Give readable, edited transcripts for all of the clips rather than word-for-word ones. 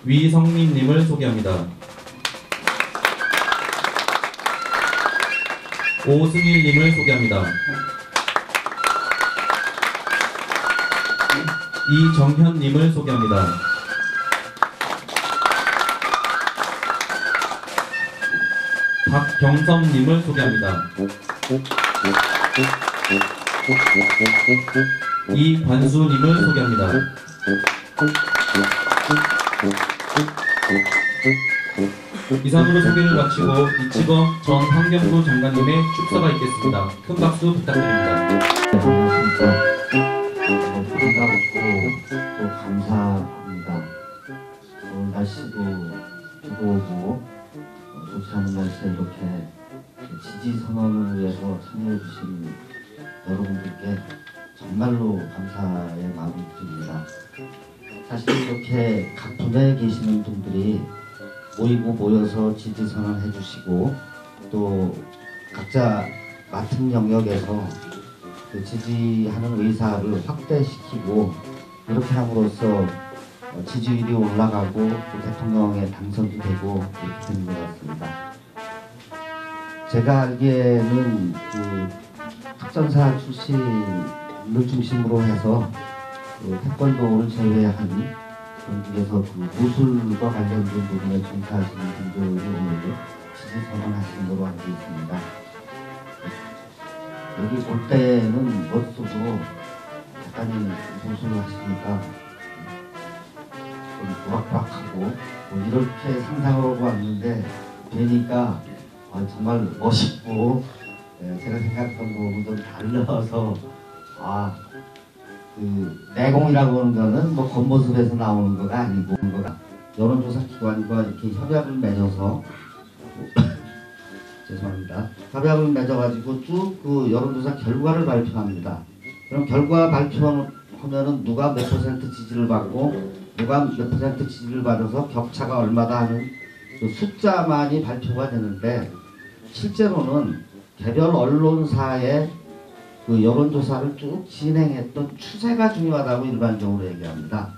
위성민님을 소개합니다. 오승일님을 소개합니다. 이정현님을 소개합니다. 박경섭님을 소개합니다. 이관수님을 소개합니다. 이상으로 소개를 마치고 이치범 전 환경부 장관님의 축사가 있겠습니다. 큰 박수 부탁드립니다. 반갑고 또 감사합니다. 오늘 날씨도 비도 오고 좋지 않은 날씨에 이렇게 지지 선언을 위해서 참여해 주신 여러분들께 정말로 감사의 마음을 드립니다. 사실 이렇게 각 분야에 계시는 분들이 모여서 지지 선언해 주시고 또 각자 맡은 영역에서 그 지지하는 의사를 확대시키고 이렇게 함으로써 지지율이 올라가고 또 대통령에 당선도 되고 이렇게 되는 것 같습니다. 제가 알기에는 그 특전사 출신을 중심으로 해서 그 태권도를 제외한 전국에서 그 무술과 관련된 부분에 종사하시는 분들이 오늘 지지 선언하신 걸로 알고 있습니다. 여기 올 때는 멋서도 약간의 무술을 하시니까 좀 우락부락하고 뭐 이렇게 상상을 하고 왔는데 뵈니까 정말 멋있고 제가 생각했던 거하고 좀 달라서 그 내공이라고 하는 거는 뭐 겉모습에서 나오는 거가 아니고 여론조사 기관과 이렇게 협약을 맺어서 죄송합니다. 협약을 맺어가지고 쭉 그 여론조사 결과를 발표합니다. 그럼 결과 발표하면은 누가 몇 % 지지를 받고 누가 몇 % 지지를 받아서 격차가 얼마다 하는 그 숫자만이 발표가 되는데 실제로는 개별 언론사의 그 여론조사를 쭉 진행했던 추세가 중요하다고 일반적으로 얘기합니다.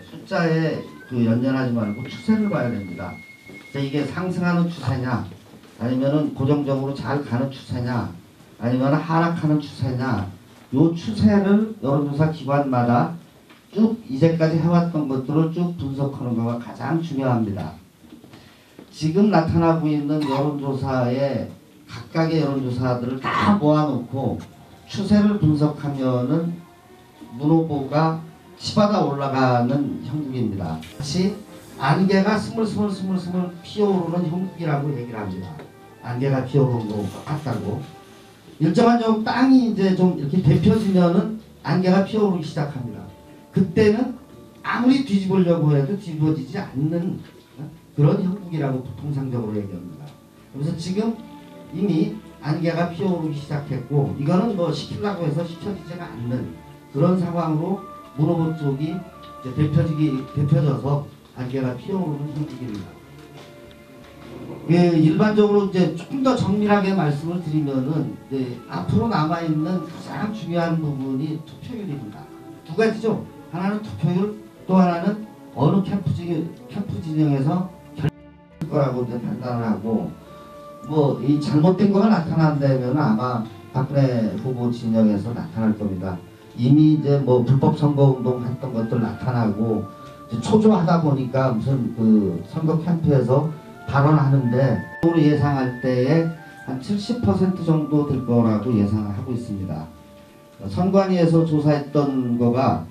숫자에 그 연연하지 말고 추세를 봐야 됩니다. 이게 상승하는 추세냐 아니면은 고정적으로 잘 가는 추세냐 아니면 하락하는 추세냐 요 추세를 여론조사 기관마다 쭉 이제까지 해왔던 것들을 쭉 분석하는 거가 가장 중요합니다. 지금 나타나고 있는 여론조사의 각각의 여론조사들을 다 모아놓고 추세를 분석하면은 문 후보가 치받아 올라가는 형국입니다. 같이 안개가 스물스물 피어오르는 형국이라고 얘기를 합니다. 안개가 피어오르는 것 같다고. 일정한 좀 땅이 이제 좀 이렇게 데펴지면은 안개가 피어오르기 시작합니다. 그때는 아무리 뒤집으려고 해도 뒤집어지지 않는 그런 형국이라고 통상적으로 얘기합니다. 그래서 지금 이미 안개가 피어오르기 시작했고 이거는 뭐 시키려고 해서 시켜지지가 않는 그런 상황으로 문 후보 쪽이 이제 데펴져서 안개가 피어오르는 형국입니다. 일반적으로 이제 조금 더 정밀하게 말씀을 드리면은 앞으로 남아 있는 가장 중요한 부분이 투표율입니다. 두 가지죠. 하나는 투표율, 또 하나는 어느 캠프 진영에서 결정할 거라고 이제 판단을 하고 뭐 이 잘못된 거가 나타난다면 아마 박근혜 후보 진영에서 나타날 겁니다. 이미 이제 뭐 불법 선거 운동 했던 것들 나타나고 초조하다 보니까 무슨 그 선거 캠프에서 발언하는데 예상할 때에 한 70% 정도 될 거라고 예상을 하고 있습니다. 선관위에서 조사했던 거가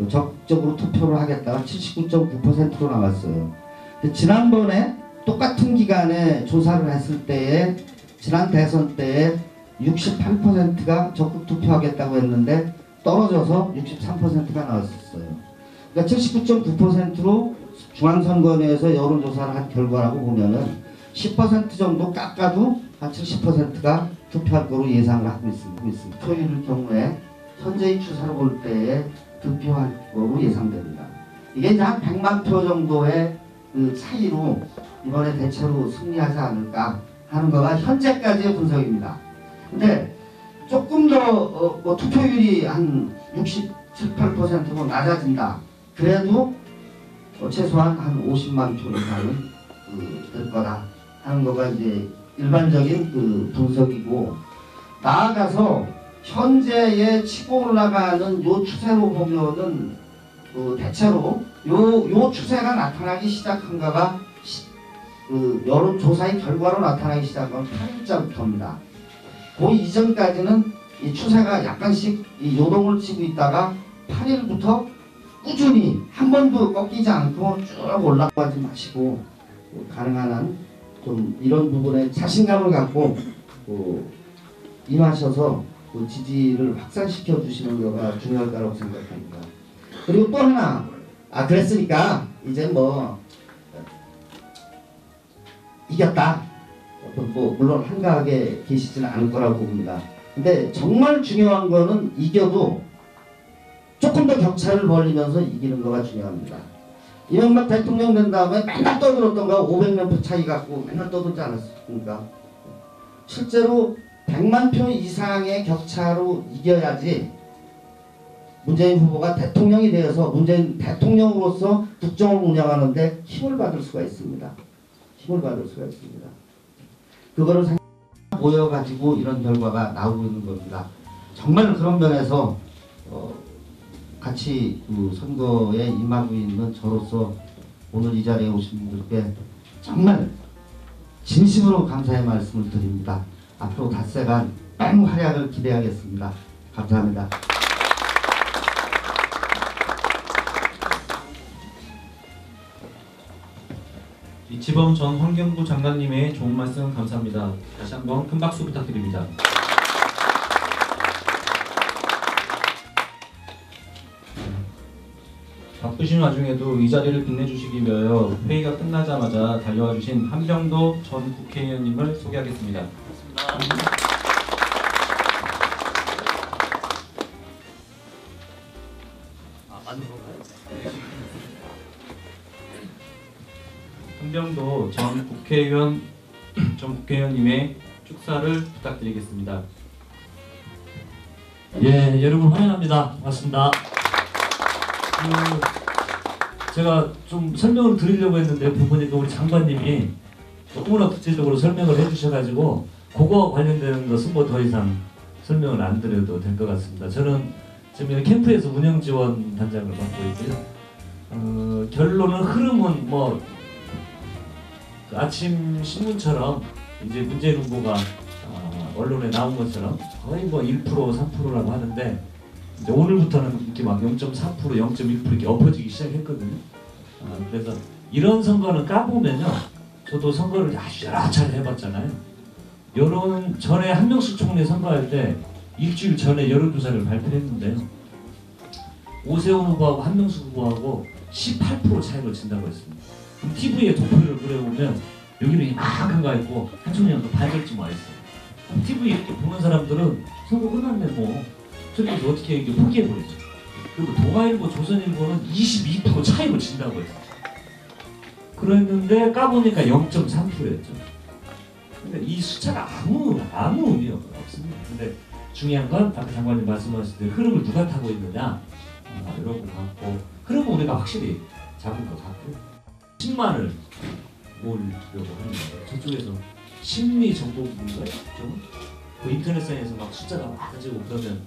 적극적으로 투표를 하겠다가 79.9%로 나왔어요. 지난번에 똑같은 기간에 조사를 했을 때에 지난 대선 때에 68%가 적극 투표하겠다고 했는데 떨어져서 63%가 나왔었어요. 그러니까 79.9%로 중앙선관위에서 여론조사를 한 결과라고 보면은 10% 정도 깎아도 한 70%가 투표할 거로 예상을 하고 있습니다. 투표율 경우에 현재의 추세로 볼 때에 득표할 거로 예상됩니다. 이게 이제 한 100만 표 정도의 그 차이로 이번에 대체로 승리하지 않을까 하는 거가 현재까지의 분석입니다. 근데 조금 더 뭐 투표율이 한 67, 8%로 낮아진다. 그래도 최소한 한 50만 표 이상은 될 거다 하는 거가 이제 일반적인 분석이고, 나아가서 현재의 치고 올라가는 요 추세로 보면은 대체로 요 추세가 나타나기 시작한 거가 여론조사의 결과로 나타나기 시작한 8일자부터입니다. 그 이전까지는 이 추세가 약간씩 요동을 치고 있다가 8일부터 꾸준히 한 번도 꺾이지 않고 쭉 올라가지 마시고, 가능한 한 좀 이런 부분에 자신감을 갖고 임하셔서 지지를 확산시켜 주시는 거가 중요할 거라고 생각합니다. 그리고 또 하나, 그랬으니까 이제 뭐 이겼다, 뭐 물론 한가하게 계시지는 않을 거라고 봅니다. 근데 정말 중요한 거는 이겨도 조금 더 격차를 벌리면서 이기는 거가 중요합니다. 이명박 대통령 된 다음에 맨날 떠들었던 거 500만 표 차이 갖고 맨날 떠들지 않았습니까? 실제로 100만 표 이상의 격차로 이겨야지 문재인 후보가 대통령이 되어서 문재인 대통령으로서 국정을 운영하는데 힘을 받을 수가 있습니다. 힘을 받을 수가 있습니다. 그거를 모여가지고 이런 결과가 나오고 있는 겁니다. 정말 그런 면에서 같이 선거에 임하고 있는 저로서 오늘 이 자리에 오신 분들께 정말 진심으로 감사의 말씀을 드립니다. 앞으로 닷새간 활약을 기대하겠습니다. 감사합니다. 이치범 전 환경부 장관님의 좋은 말씀 감사합니다. 다시 한번 큰 박수 부탁드립니다. 바쁘신 와중에도 이 자리를 빛내주시기 위하여 회의가 끝나자마자 달려와 주신 한병도 전 국회의원님을 소개하겠습니다. 한병도 전 국회의원님의 축사를 부탁드리겠습니다. 예, 여러분 환영합니다. 반갑습니다. 제가 좀 설명을 드리려고 했는데 보니까 우리 장관님이 너무나 구체적으로 설명을 해주셔가지고 그거와 관련된 것은 뭐 더 이상 설명을 안 드려도 될 것 같습니다. 저는 지금 캠프에서 운영지원 단장을 맡고 있고요. 결론은 흐름은 뭐 아침 신문처럼 이제 문재인 후보가 언론에 나온 것처럼 거의 뭐 1%, 3%라고 하는데 이제 오늘부터는 이렇게 막 0.4%, 0.1% 이렇게 엎어지기 시작했거든요. 그래서 이런 선거는 까보면요, 저도 선거를 아주 여러 차례 해봤잖아요. 여론 전에 한명숙 총리 선거할 때 일주일 전에 여론조사를 발표했는데요, 오세훈 후보하고 한명숙 후보하고 18% 차이로 진다고 했습니다. 그럼 TV에 도표를 그려보면 여기는 이만큼 가 있고 한총리는 반절쯤 와 있어요. TV 이렇게 보는 사람들은 선거 끝났네 뭐 저렇게 어떻게 이게 포기해버리죠. 그리고 동아일보, 조선일보는 22% 차이로 진다고 했어요. 그랬는데 까보니까 0.3%였죠. 근데 이 숫자가 아무 의미가 없습니다. 근데 중요한 건 아까 장관님 말씀하신 대로 흐름을 누가 타고 있느냐, 이런 것 같고, 흐름은 우리가 확실히 잡은 것 같고요. 10만을 모으려고 하는데 저쪽에서 심리 정보부인가요? 그 인터넷상에서 막 숫자가 많아지고 그러면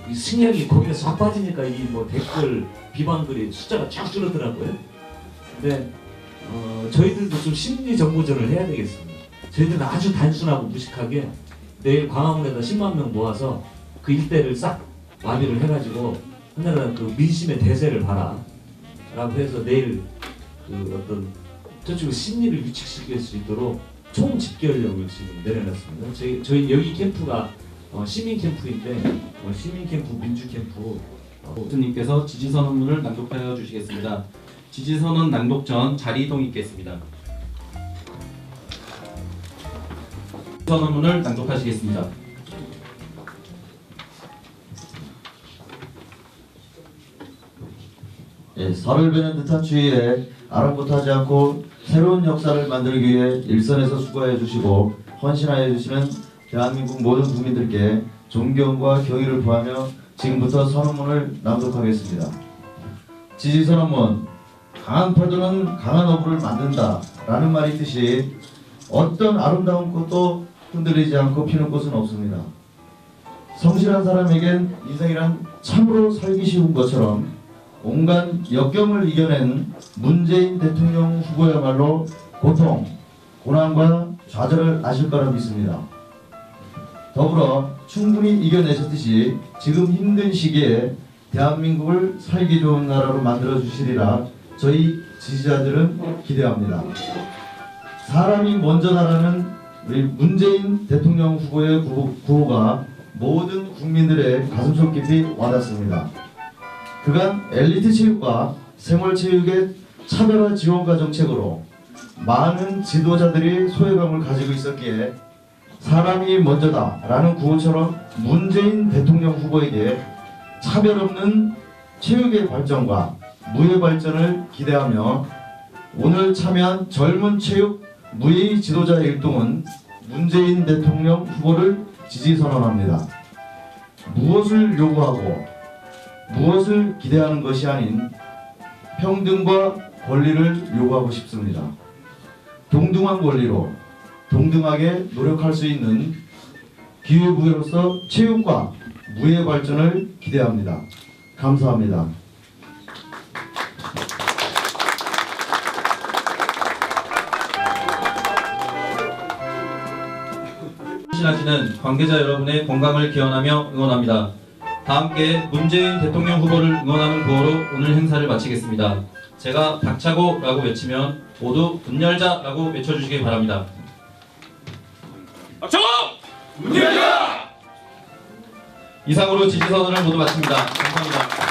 이 승약이 거기에 싹 빠지니까 이 뭐 댓글 비방글이 숫자가 쫙 줄어들더라고요. 근데 저희들도 좀 심리 정보전을 해야 되겠습니다. 저희들은 아주 단순하고 무식하게 내일 광화문에다 10만 명 모아서 그 일대를 싹 마비를 해가지고 하나는 그 민심의 대세를 봐라 라고 해서 내일 그 어떤 저쪽 심리를 위축시킬 수 있도록 총 집결력을 지금 내려놨습니다. 저희 여기 캠프가 시민 캠프인데 시민 캠프, 민주 캠프. 교수님께서 지지 선언문을 낭독하여 주시겠습니다. 지지 선언 낭독 전 자리 이동 있겠습니다. 선언문을 낭독하시겠습니다. 예, 살을 베는 듯한 추위에 아랑곳하지 않고 새로운 역사를 만들기 위해 일선에서 수고해 주시고 헌신하여 주시는 대한민국 모든 국민들께 존경과 경의를 표하며 지금부터 선언문을 낭독하겠습니다. 지지선언문. 강한 파도는 강한 어부를 만든다라는 말이 있듯이 어떤 아름다운 꽃도 흔들리지 않고 피는 꽃은 없습니다. 성실한 사람에겐 인생이란 참으로 살기 쉬운 것처럼 온갖 역경을 이겨낸 문재인 대통령 후보야말로 고통, 고난과 좌절을 아실 거라 믿습니다. 더불어 충분히 이겨내셨듯이 지금 힘든 시기에 대한민국을 살기 좋은 나라로 만들어 주시리라 저희 지지자들은 기대합니다. 사람이 먼저다라는 우리 문재인 대통령 후보의 구호가 모든 국민들의 가슴속 깊이 와닿습니다. 그간 엘리트 체육과 생활체육의 차별화 지원과 정책으로 많은 지도자들이 소외감을 가지고 있었기에 사람이 먼저다라는 구호처럼 문재인 대통령 후보에게 차별 없는 체육의 발전과 무예 발전을 기대하며 오늘 참여한 젊은 체육 무예 지도자 일동은 문재인 대통령 후보를 지지 선언합니다. 무엇을 요구하고 무엇을 기대하는 것이 아닌 평등과 권리를 요구하고 싶습니다. 동등한 권리로 동등하게 노력할 수 있는 기회부여로서 체육과 무예 발전을 기대합니다. 감사합니다. 신하시는 관계자 여러분의 건강을 기원하며 응원합니다. 다 함께 문재인 대통령 후보를 응원하는 구호로 오늘 행사를 마치겠습니다. 제가 박차고라고 외치면 모두 문 열자라고 외쳐주시기 바랍니다. 박차고! 문 열자! 이상으로 지지선언을 모두 마칩니다. 감사합니다.